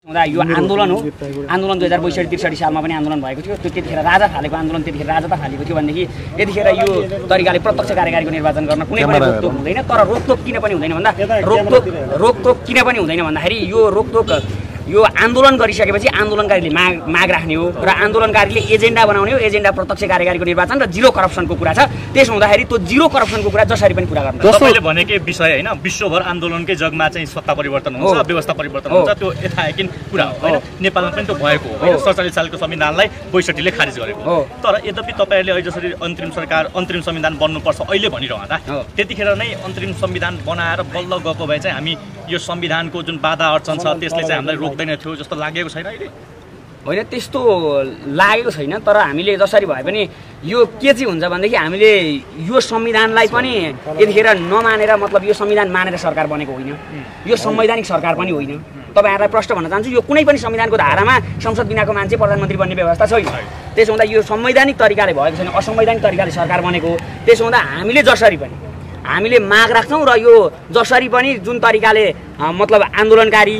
यो आन्दोलन हो आन्दोलन 2062-63 सालमा पनि आन्दोलन भएको थियो त्यो त्यतिखेर राजा फालेको आन्दोलन त्यतिखेर राजा त फालेको थियो भनेदेखि यतिखेर यो तरिकाले प्रत्यक्ष कार्यकारीको निर्वाचन गर्न कुनै पनि रोकटोक हुँदैन तर रोकटोक किन पनि हुँदैन भन्दा रोकटोक किन पनि हुँदैन भन्दाखेरि यो रोकटोक यो आन्दोलन गरिसकेपछि आन्दोलनकारीले माग राख्ने हो र आन्दोलनकारीले एजेन्डा बनाउने हो एजेन्डा प्रत्यक्ष कार्यकारीको निर्वाचन र जिरो करप्सनको कुरा छ त्यसो हुँदाखेरि त्यो जिरो करप्सनको कुरा जसरी पनि पुरा गर्न तपाईले भनेकै विषय हैन विश्वभर आन्दोलनकै जगमा चाहिँ सत्ता परिवर्तन हुन्छ व्यवस्था परिवर्तन हुन्छ त्यो यथायकिन कुरा हो हैन नेपालमा पनि त्यो भएको हो हैन 47 सालको संविधानलाई 62 ले खारिज गरेको हो तर यद्यपि तपाईहरुले अहिले जसरी अन्तरिम संविधान बन्नुपर्छ अहिले भनिरहँदा त्यतिखेर नै अन्तरिम संविधान बनाएर बल्ल गएको भए चाहिँ हामी यो संविधानको जुन बाधा अडचन छ त्यसले चाहिँ हामीलाई रोक्दैन थियो जस्तो लागेको छैन अहिले होइन त्यस्तो लागेको छैन तर हामीले जसरी भए पनि यो के चाहिँ हुन्छ भनेदेखि हामीले यो संविधानलाई पनि यतिखेर नमानेर मतलब यो संविधान मानेर सरकार बनेको होइन यो संवैधानिक सरकार पनि होइन तपाईहरुलाई प्रश्न भन्न चाहन्छु यो कुनै पनि संविधानको धारामा संसद बिनाको मान्छे प्रधानमन्त्री बन्ने व्यवस्था छैन त्यसो हुँदा यो संवैधानिक तरिकाले भएको छैन असंवैधानिक तरिकाले सरकार बनेको हो त्यसो हुँदा हामीले जसरी पनि हामीले माग राख्छौं र यो जसरी पनि जुन तरिकाले मतलब आन्दोलनकारी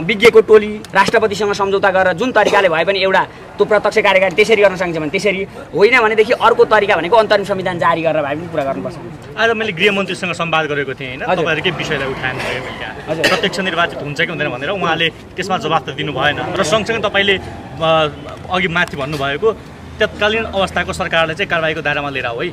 विज्ञको टोली राष्ट्रपतिसँग सम्झौता गरेर जुन तरिकाले भए पनि एउटा त्यो प्रत्यक्ष कार्यकारी त्यसरी गर्न सकिन्छ भने त्यसरी होइन भनेदेखि अर्को तरिका भनेको अन्तरिम संविधान जारी गरेर भए पनि पुरा गर्नुपर्छ आज मैले गृहमन्त्रीसँग संवाद गरेको थिएँ हैन तपाईहरुकै विषयलाई उठाउनु भयो मैले त्यहाँ प्रत्यक्ष निर्वाचित हुन्छ कि हुँदैन भनेर उहाँले त्यसमा जवाफ त दिनु भएन र सँगसँगै तपाईले अघि माथि भन्नुभएको तत्कालीन अवस्थाको सरकारले चाहिँ कारबाहीको दायरामा लिएर हो है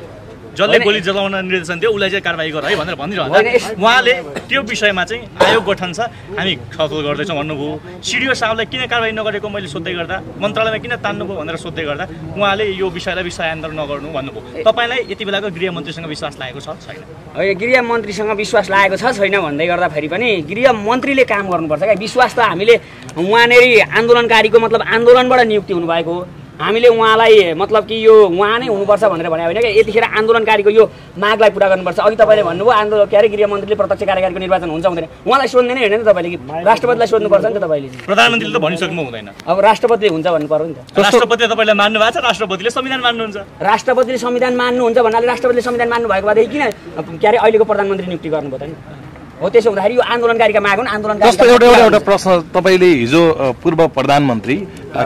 जसले गोली जलाउन निर्देशन दियो उसलाई चाहिँ कारबाही गर है भनेर भनिरहन्छ उहाँले त्यो विषयमा चाहिँ आयोग गठन छ हामी छलफल गर्दैछौँ भन्नुभयो सिडिओ साहबलाई किन कारबाही नगरेको मैले सोध्दै गर्दा मन्त्रालयमा किन तान्नुभयो भनेर सोध्दै गर्दा उहाँले यो विषयलाई विषयान्तर नगर्नु भन्नुभयो तपाईलाई यति बेलाको गृहमन्त्रीसँग विश्वास लागेको छ छैन है गृहमन्त्रीसँग विश्वास लागेको छ छैन भन्दै गर्दा फेरि पनि गृहमन्त्रीले काम गर्नुपर्छ क्या विश्वास त हामीले उहाँनेरि आन्दोलनकारीको मतलब आन्दोलनबाट नियुक्ति हुनुभएको हो हामीले उहाँलाई मतलब कि यो उहाँ नै हुनुपर्छ भनेर भने होइन क्या यतिखेर आन्दोलनकारीको यो मागलाई पुरा गर्नुपर्छ अघि तपाईँले भन्नुभयो आन्दोलन के अरे गृहमन्त्रीले प्रत्यक्ष कार्यकारीको निर्वाचन हुन्छ हुँदैन उहाँलाई सोध्दैन होइन नि तपाईँले कि राष्ट्रपतिलाई सोध्नुपर्छ नि त तपाईँले प्रधानमन्त्रीले त भनिसक्नु हुँदैन अब राष्ट्रपतिले हुन्छ भन्नु पर्यो नि त राष्ट्रपतिले तपाईँलाई मान्नु भएको छ राष्ट्रपतिले संविधान मान्नुहुन्छ राष्ट्रपतिले संविधान मान्नुहुन्छ भन्नाले राष्ट्रपतिले संविधान मान्नु भएको भएदेखि किन के अरे अहिलेको प्रधानमन्त्री नियुक्ति गर्नुभयो त नि हो त्यसो हुँदाखेरि यो आन्दोलनकारीका माग हुन् आन्दोलनकारी जस्तो एउटा प्रश्न तपाईले हिजो पूर्व प्रधानमन्त्री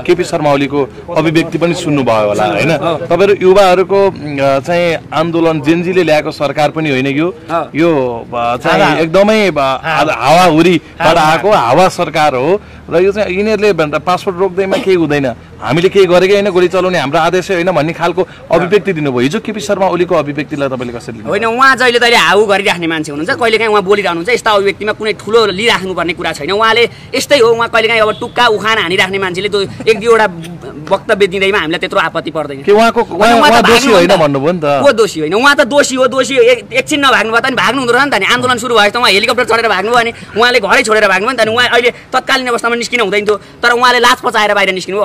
केपी शर्मा ओलीको अभिव्यक्ति पनि सुन्नुभयो होला हैन तपाईहरु युवाहरुको चाहिँ आन्दोलन जेनजीले ल्याएको सरकार पनि होइन यो चाहिँ एकदमै हावाहुरीबाट आएको हावा सरकार हो र यो चाहिँ यिनीहरुले पासपोर्ट रोक्दैमा केही हुँदैन हामीले केही गरेकै हैन गोली चलाउने हाम्रो आदेश होइन भन्ने खालको अभिव्यक्ति दिनुभयो हिजो केपी शर्मा ओलीको अभिव्यक्तिलाई तपाईले कसरी लिनु होइन उहाँ जहिले तहिले हाउ गरिराख्ने मान्छे हुनुहुन्छ कहिलेकाहीँ उहाँ बोलिरहनुहुन्छ यस्ता अभिव्यक्तिमा कुनै ठुलो लिइराख्नुपर्ने कुरा छैन उहाँले यस्तै हो उहाँ कहिलेकाहीँ अब टुक्का उखान हानिराख्ने मान्छेले त्यो एक दुईवटा वक्तव्य दिँदैमा हामीलाई त्यत्रो आपत्ति पर्दैन उहाँ दोषी होइन भन्नुभयो नि त को दोषी होइन उहाँ त दोषी हो दोषी एकछिन नभाग्नु भयो त नि भाग्नु हुँदो रहेछ नि त नि आन्दोलन सुरु भएको त उहाँ हेलिकप्टर चढेर भाग्नु भयो अनि उहाँले घरै छोडेर भाग्नु भयो नि त नि उहाँ अहिले तत्कालीन अवस्थामा निस्किन हुँदैन थियो तर उहाँले लाज पचाएर बाहिर निस्किनु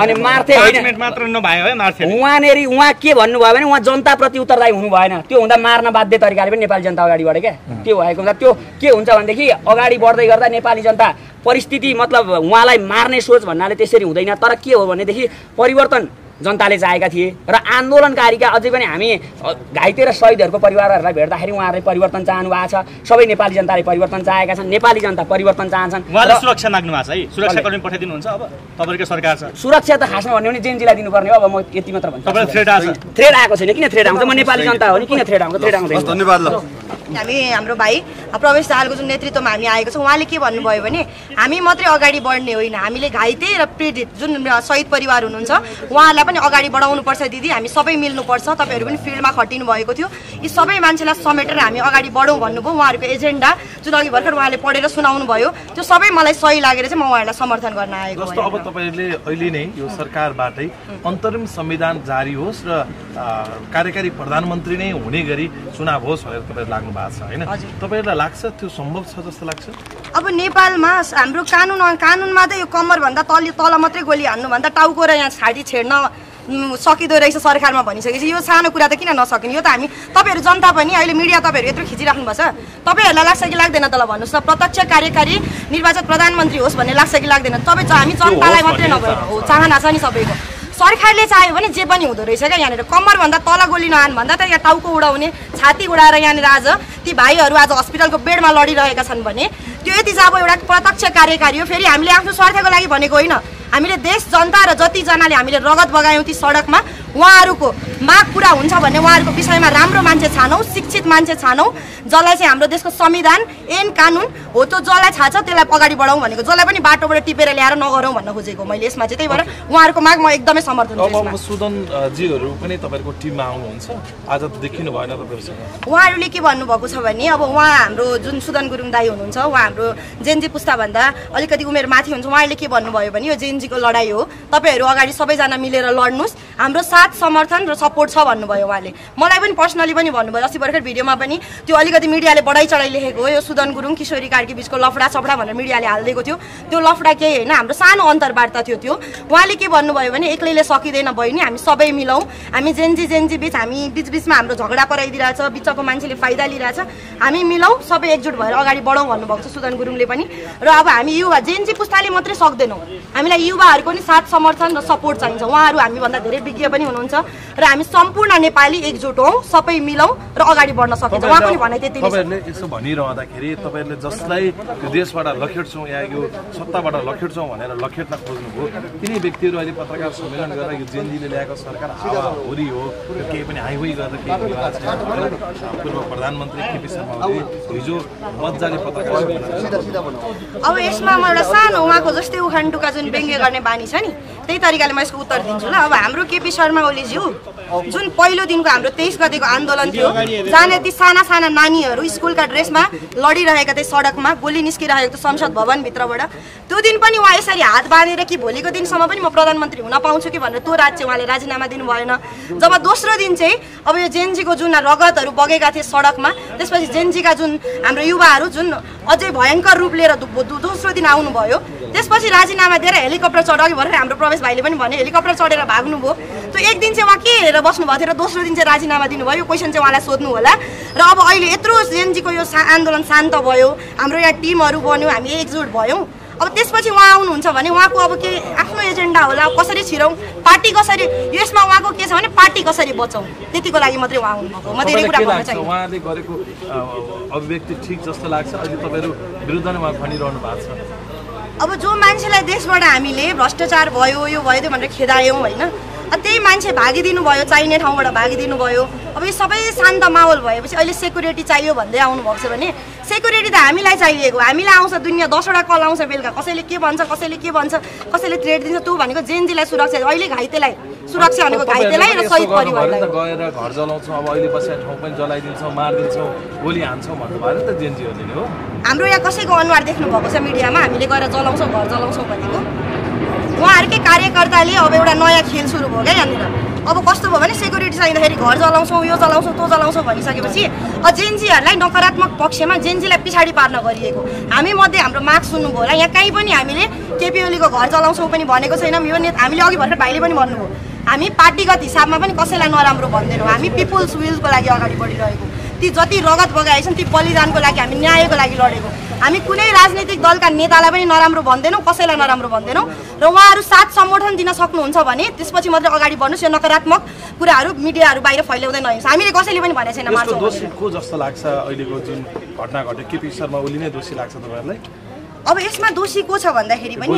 अनि मार्थे उहाँनेरि उहाँ के भन्नुभयो भने उहाँ जनताप्रति उत्तरदायी हुनु भएन त्यो हुँदा मार्न बाध्य तरिकाले पनि नेपाली जनता अगाडि बढ्यो क्या त्यो भएको हुँदा त्यो के हुन्छ भनेदेखि अगाडि बढ्दै गर्दा नेपाली जनता परिस्थिति मतलब उहाँलाई मार्ने सोच भन्नाले त्यसरी हुँदैन तर के हो भनेदेखि परिवर्तन जनताले चाहेका थिए र आन्दोलनकारीका अझै पनि हामी घाइते र शहीदहरूको परिवारहरूलाई भेट्दाखेरि उहाँहरूले परिवर्तन चाहनु भएको छ सबै नेपाली जनताले परिवर्तन चाहेका छन् नेपाली जनता परिवर्तन चाहन्छन् उहाँले सुरक्षा माग्नु भएको छ है सुरक्षाकर्मी पठाइदिनुहुन्छ अब तपाईको सरकार छ सुरक्षा त खासमा भन्ने भने जेनजीलाई दिनुपर्ने हो अब म यति मात्र भन्छु तपाईलाई थ्रेड आएको छैन किन थ्रेड आउँछ म नेपाली जनता हो नि किन थ्रेड आउँदैन धन्यवाद ल हामी हाम्रो भाइ प्रवेश दाहालको जुन नेतृत्वमा हामी आएको छौँ उहाँले के भन्नुभयो भने हामी मात्रै अगाडि बढ्ने होइन हामीले घाइते र पीडित जुन शहीद परिवार हुनुहुन्छ उहाँहरूलाई पनि अगाडि बढाउनुपर्छ दिदी हामी सबै मिल्नुपर्छ तपाईँहरू पनि फिल्डमा खटिनु भएको थियो यी सबै मान्छेलाई समेटेर हामी अगाडि बढौँ भन्नुभयो उहाँहरूको एजेन्डा जुन अघि भर्खर उहाँले पढेर सुनाउनु भयो त्यो सबै मलाई सही लागेर चाहिँ म उहाँहरूलाई समर्थन गर्न आएको जस्तो अब तपाईहरुले अहिले नै यो सरकारबाटै अन्तरिम संविधान जारी होस् र कार्यकारी प्रधानमन्त्री नै हुने गरी चुनाव होस् भनेर तपाईहरु लाग्नु भएको छ हैन तपाईहरुलाई लाग्छ त्यो सम्भव छ जस्तो लाग्छ अब नेपालमा हाम्रो कानुनमा त यो कम्मर भन्दा तल मात्रै गोली हान्नु भन्दा टाउको र यहाँ छाती छेड्न सकिदो रहेछ सरकारमा भनिसकेपछि यो सानो कुरा त किन नसकिने यो त हामी तपाईहरु जनता पनि अहिले मिडिया तपाईहरु यत्रो खिचिराख्नु भएको छ तपाईहरुलाई लाग्छ कि लाग्दैन त ल भन्नुस् न प्रत्यक्ष कार्यकारी निर्वाचित प्रधानमन्त्री होस् भन्ने लाग्छ कि लाग्दैन तपाईँ हामी जनतालाई मात्रै नभएर हो चाहना छ नि सबैको सरकारले चाह्यो भने जे पनि हुँदो रहेछ क्या यहाँनिर कम्मर भन्दा तल गोली नहान भन्दा त यहाँ टाउको उडाउने छाती उडाएर यहाँनिर आज ती भाइहरू आज हस्पिटलको बेडमा लडिरहेका छन् भने त्यो यति चाहिँ अब एउटा प्रत्यक्ष कार्यकारी हो। फेरि हामीले आफ्नो स्वार्थको लागि भनेको होइन, हामीले देश जनता र जतिजनाले हामीले रगत बगायौँ ती सडकमा उहाँहरूको माग पुरा हुन्छ भन्ने उहाँहरूको विषयमा राम्रो मान्छे छानौँ, शिक्षित मान्छे छानौँ, जसलाई चाहिँ हाम्रो देशको संविधान ऐन कानुन हो त्यो जसलाई थाहा छ त्यसलाई अगाडि बढाउँ भनेको, जसलाई पनि बाटोबाट टिपेर ल्याएर नगरौँ भन्न खोजेको मैले यसमा चाहिँ। त्यही भएर उहाँहरूको माग म एकदमै समर्थन गर्छु। सुदनजीहरू पनि तपाईँहरूको टिममा आउनुहुन्छ, आज देखिनु भएन तपाईँहरूसँग? उहाँहरूले के भन्नुभएको छ भने अब उहाँ हाम्रो जुन सुदन गुरुङ दाई हुनुहुन्छ, उहाँ हाम्रो जेनजी पुस्ताभन्दा अलिकति उमेर माथि हुन्छ, उहाँहरूले के भन्नुभयो भने यो जेनजीको लडाइँ हो, तपाईँहरू अगाडि सबैजना मिलेर लड्नुहोस्, हाम्रो साथ समर्थन र सपोर्ट छ भन्नुभयो उहाँले। मलाई पनि पर्सनली पनि भन्नुभयो, अस्ति भर्खर भिडियोमा पनि त्यो अलिकति मिडियाले बढाइ चढाइ लेखेको हो, यो सुदन गुरुङ किशोरी कार्की बिचको लफडा सफडा भनेर मिडियाले हालिदिएको थियो, त्यो लफडा केही होइन, हाम्रो सानो अन्तर्वार्ता थियो त्यो। उहाँले के भन्नुभयो भने एक्लैले सकिँदैन बहिनी, हामी सबै मिलौँ, हामी जेन्जी बिच हामी बिचबिचमा हाम्रो झगडा पराइदिरहेछ, बिचको मान्छेले फाइदा लिइरहेछ, हामी मिलौँ, सबै एकजुट भएर अगाडि बढौँ भन्नुभएको छ सुदन गुरुङले पनि। र अब हामी युवा जेन्जी पुस्ताले मात्रै सक्दैनौँ, हामीलाई युवाहरूको नि साथ समर्थन र सपोर्ट चाहिन्छ। उहाँहरू हामीभन्दा धेरै विज्ञ पनि हुनुहुन्छ र हामी सम्पूर्ण नेपाली एकजुट हौँ, सबै मिलौँ र अगाडि बढ्न सकिन्छ। उहाँ पनि भने त्यति तपाईँहरूले यसो भनिरहँदाखेरि तपाईँहरूले जसलाई यो देशबाट लखेट्छौँ या यो सत्ताबाट लखेट्छौँ भनेर लखेट्न खोज्नुभयो, तिनी व्यक्तिहरू अहिले पत्रकार सम्मेलन गरेर यो जेनजीले ल्याएको सरकार हावाहुरी हो, केही पनि हाइहुई गरेर केही भइरहेको छैन। पूर्व प्रधानमन्त्री केपी शर्मा ओली हिजो मजाले पत्रकार सम्मेलन। अब यसमा म एउटा सानो उहाँको जस्तै उखान टुका जुन व्यङ्ग्य गर्ने बानी छ नि, त्यही तरिकाले म यसको उत्तर दिन्छु ल। अब हाम्रो केपी शर्मा ओलीज्यू जुन पहिलो दिनको हाम्रो 23 गतेको आन्दोलन थियो, जहाँ ती साना साना नानीहरू स्कुलका ड्रेसमा लडिरहेका थिए सडकमा, गोली निस्किरहेको थियो संसद भवनभित्रबाट, त्यो दिन पनि उहाँ यसरी हात बाँधेर कि भोलिको दिनसम्म पनि म प्रधानमन्त्री हुन पाउँछु कि भनेर त्यो रात चाहिँ उहाँले राजीनामा दिनु भएन। जब दोस्रो दिन चाहिँ अब यो जेनजीको जुन रगतहरू बगेका थिए सडकमा, त्यसपछि जेनजीका जुन हाम्रो युवाहरू जुन अझै भयङ्कर रूप लिएर दोस्रो दिन आउनुभयो, त्यसपछि राजीनामा दिएर हेलिकप्टर चढ, अघि भर्खर हाम्रो प्रवेश भाइले पनि भने हेलिकप्टर चढेर भाग्नुभयो। त्यो एक दिन चाहिँ उहाँ के हेरेर बस्नुभएको थियो र दोस्रो दिन चाहिँ राजीनामा दिनुभयो, यो क्वेसन चाहिँ उहाँलाई सोध्नु होला। र अब अहिले यत्रो जेनजीको यो आन्दोलन शान्त भयो, हाम्रो यहाँ टिमहरू बन्यो, हामी एकजुट भयौँ, अब त्यसपछि उहाँ आउनुहुन्छ भने उहाँको अब के आफ्नो एजेन्डा होला, कसरी छिरौँ, पार्टी कसरी, यसमा उहाँको के छ भने पार्टी कसरी बचाउँ, त्यतिको लागि मात्रै उहाँ आउनुभएको। म धेरै कुरा भन्न चाहन्छु। उहाँले गरेको अभिव्यक्ति ठिक जस्तो लाग्छ, अहिले तपाईँहरू विरुद्ध नै उहाँ भनिरहनु भएको छ। अब जो मान्छेलाई देशबाट हामीले भ्रष्टाचार भयो यो भयो त्यो भनेर खेदायौँ होइन, त्यही मान्छे भागिदिनु भयो, चाहिने ठाउँबाट भागिदिनु भयो। अब यो सबै शान्त माहौल भएपछि अहिले सेक्युरिटी चाहियो भन्दै आउनुभएको छ भने सेक्युरिटी त हामीलाई चाहिएको, हामीलाई आउँछ दुनियाँ 10वटा कल आउँछ बेलुका, कसैले के भन्छ कसैले थ्रेट दिन्छ, त्यो भनेको जेनजीलाई सुरक्षा, अहिले घाइतेलाई सुरक्षा भनेको घाइतेलाई र शहीद परिवारलाई। गएर घर जलाउँछौँ, अब अहिले बसेको ठाउँ पनि जलाइदिन्छौँ, मारिदिन्छौँ, गोली हान्छौँ भन्नुभयो नि त जेनजीहरूले नि हो। हाम्रो यहाँ कसैको अनुहार देख्नु भएको छ मिडियामा हामीले गएर जलाउँछौँ घर जलाउँछौँ भनेको? उहाँहरूकै कार्यकर्ताले अब एउटा नयाँ खेल सुरु भयो क्या यहाँनिर। अब कस्तो भयो भने सेक्युरिटी चाहिँदाखेरि घर जलाउँछौँ, यो जलाउँछौँ, त्यो जलाउँछौँ भनिसकेपछि जेनजीहरूलाई नकारात्मक पक्षमा जेनजीलाई पछाडि पार्न गरिएको। हामी मध्ये हाम्रो माग सुन्नुभयो होला, यहाँ कहीँ पनि हामीले केपी ओलीको घर जलाउँछौँ पनि भनेको छैनौँ। यो हामीले अघि भर्खर भाइले पनि भन्नुभयो, हामी पार्टीगत हिसाबमा पनि कसैलाई नराम्रो भन्दैनौँ, हामी पिपुल्स विलको लागि अगाडि बढिरहेको। ती जति रगत बगाएका छन् ती बलिदानको लागि, हामी न्यायको लागि लडेको। हामी कुनै राजनीतिक दलका नेतालाई पनि नराम्रो भन्दैनौँ, कसैलाई नराम्रो भन्दैनौँ। र उहाँहरू साथ समर्थन दिन सक्नुहुन्छ भने त्यसपछि मात्रै अगाडि बढ्नुहोस्, यो नकारात्मक कुराहरू मिडियाहरू बाहिर फैलाउँदै नहिँड्छ। हामीले कसैले पनि भनेको छैन मान्छे को जस्तो लाग्छ अहिलेको जुन घटना घट्यो, केपी शर्मा ओली नै दोषी लाग्छ तपाईँहरूलाई? अब यसमा दोषी को छ भन्दाखेरि पनि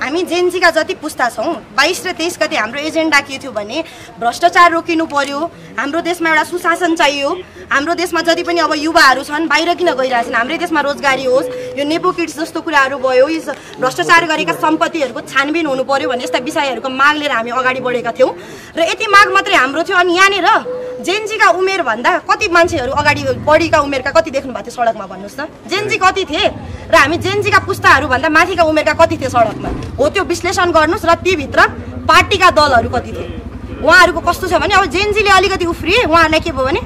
हामी जेनजीका जति पुस्ता छौँ, 22 र 23 गते हाम्रो एजेन्डा के थियो भने भ्रष्टाचार रोकिनु पर्यो, हाम्रो देशमा एउटा सुशासन चाहियो, हाम्रो देशमा जति पनि अब युवाहरू छन् बाहिर किन गइरहेछन्, हाम्रै देशमा रोजगारी होस्, यो नेपो किट्स जस्तो कुराहरू भयो, यो भ्रष्टाचार गरेका सम्पत्तिहरूको छानबिन हुनु पर्यो भन्ने यस्ता विषयहरूको माग लिएर हामी अगाडि बढेका थियौँ। र यति माग मात्रै हाम्रो थियो। अनि यहाँनिर जेनजीका उमेरभन्दा कति मान्छेहरू अगाडि बढीका उमेरका कति देख्नु भएको थियो सडकमा भन्नुहोस् त? जेनजी कति थिए र हामी जेनजीका पुस्ताहरूभन्दा माथिका उमेरका कति थिए सडकमा? हो त्यो विश्लेषण गर्नुहोस्। र तीभित्र पार्टीका दलहरू कति थिए? उहाँहरूको कस्तो छ भने अब जेनजीले अलिकति उफ्रिए, उहाँहरूलाई के भयो भने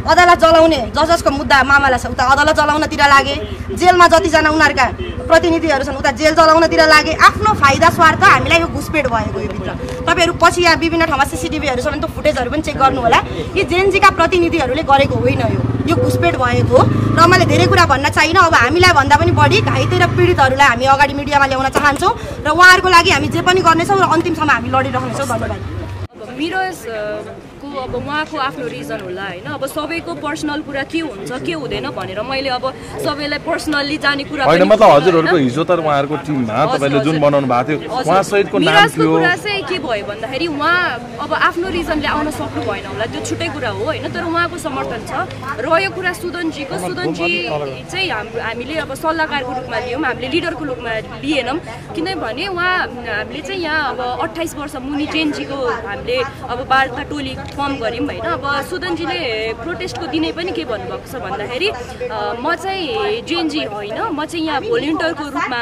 अदालत जलाउने, जजको मुद्दा मामला छ उता अदालत जलाउनतिर लागे, जेलमा जतिजना उनीहरूका प्रतिनिधिहरू छन् उता जेल जलाउनतिर लागे। आफ्नो फाइदा स्वार्थ हामीलाई यो घुसपेट भएको यो भित्र। तपाईँहरू पछि यहाँ विभिन्न ठाउँमा सिसिटिभीहरू छ भने त्यो फुटेजहरू पनि चेक गर्नु होला। यी जेनजीका प्रतिनिधिहरूले गरेको होइन, यो घुसपेट भएको हो। र मैले धेरै कुरा भन्न चाहिनँ। अब हामीलाई भन्दा पनि बढी घाइते र पीडितहरूलाई हामी अगाडि मिडियामा ल्याउन चाहन्छौँ र उहाँहरूको लागि हामी जे पनि गर्नेछौँ र अन्तिमसम्म हामी लडिरहनेछौँ। धन्यवाद। विरोधको अब उहाँको आफ्नो रिजन होला होइन अब सबैको पर्सनल कुरा के हुन्छ के हुँदैन भनेर मैले अब सबैलाई पर्सनली जाने कुरा होइन मतलब हजुरहरूको हिजो त उहाँहरूको टिममा तपाईँले जुन बनाउनु भएको थियो उहाँ सहितको नाम थियो कुरा चाहिँ के भयो भन्दाखेरि उहाँ अब आफ्नो रिजनले आउन सक्नु भएन होला त्यो छुट्टै कुरा हो होइन तर उहाँको समर्थन छ र यो कुरा सुदनजीको सुदनजी चाहिँ हामीले अब सल्लाहकारको रूपमा लियौँ हामीले लिडरको रूपमा लिएनौँ किनभने उहाँ हामीले चाहिँ यहाँ अब 28 वर्ष मुनि जेनजीको हामीले अब वार्ता टोली फर्म गऱ्यौँ होइन अब सुदनजीले प्रोटेस्टको दिनै पनि के भन्नुभएको छ भन्दाखेरि म चाहिँ जेनजी होइन म चाहिँ यहाँ भोलिन्टियरको रूपमा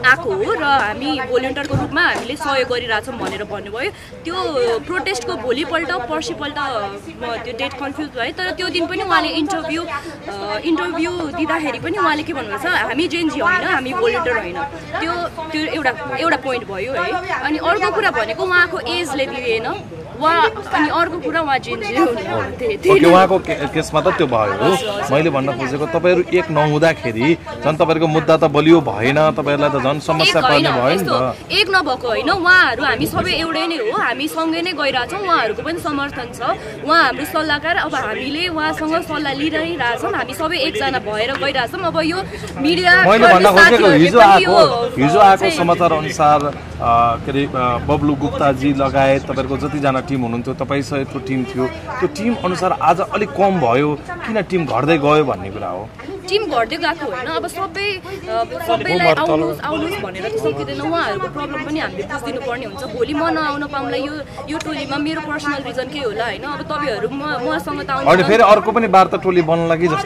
आएको हो र हामी भोलिन्टियरको रूपमा हामीले सहयोग गरिरहेछौँ भनेर भन्नुभयो त्यो प्रोटेस्टको भोलिपल्ट पर्सिपल्ट म त्यो डेट कन्फ्युज भएँ तर त्यो दिन पनि उहाँले इन्टरभ्यू दिँदाखेरि पनि उहाँले के भन्नुहुन्छ हामी जेनजी होइन हामी भोलिन्टियर होइन त्यो एउटा पोइन्ट भयो है अनि अर्को कुरा भनेको उहाँको एजले दिएन अनि अर्को कुरा उहाँ जेनजी उहाँको केसमा त त्यो भयो मैले भन्न खोजेको तपाईँहरू एक नहुँदाखेरि झन् तपाईँहरूको मुद्दा त बलियो भएन तपाईँहरूलाई त झन् समस्या पर्ने भयो नि त एक नभएको होइन उहाँहरू हामी सबै एउटै नै हो हामी सँगै नै गइरहेछौँ उहाँहरूको पनि समर्थन छ उहाँ हाम्रो सल्लाहकार अब हामीले उहाँसँग सल्लाह लिइरहेछौँ हामी सबै एकजना भएर गइरहेछौँ अब यो मिडिया मैले भन्न खोजेको हिजो आएको समाचार अनुसार के अरे बब्लु गुप्ताजी लगायत तपाईँहरूको जतिजना टिम हुनुहुन्थ्यो तपाईँ सहितको टिम थियो त्यो टिम अनुसार आज अलिक कम भयो किन टिम घट्दै गयो भन्ने कुरा हो टिम घट्दै गएको होइन अब सबैलाई आउनुहोस् भनेर त सकिँदैन उहाँहरूको प्रब्लम पनि हामीले बुझिदिनु पर्ने हुन्छ भोलि म नआउन पाउँला यो टोलीमा मेरो पर्सनल रिजन के होला होइन अब तपाईँहरू मसँग त आउनु फेरि अर्को पनि वार्ता टोली बन्नला कि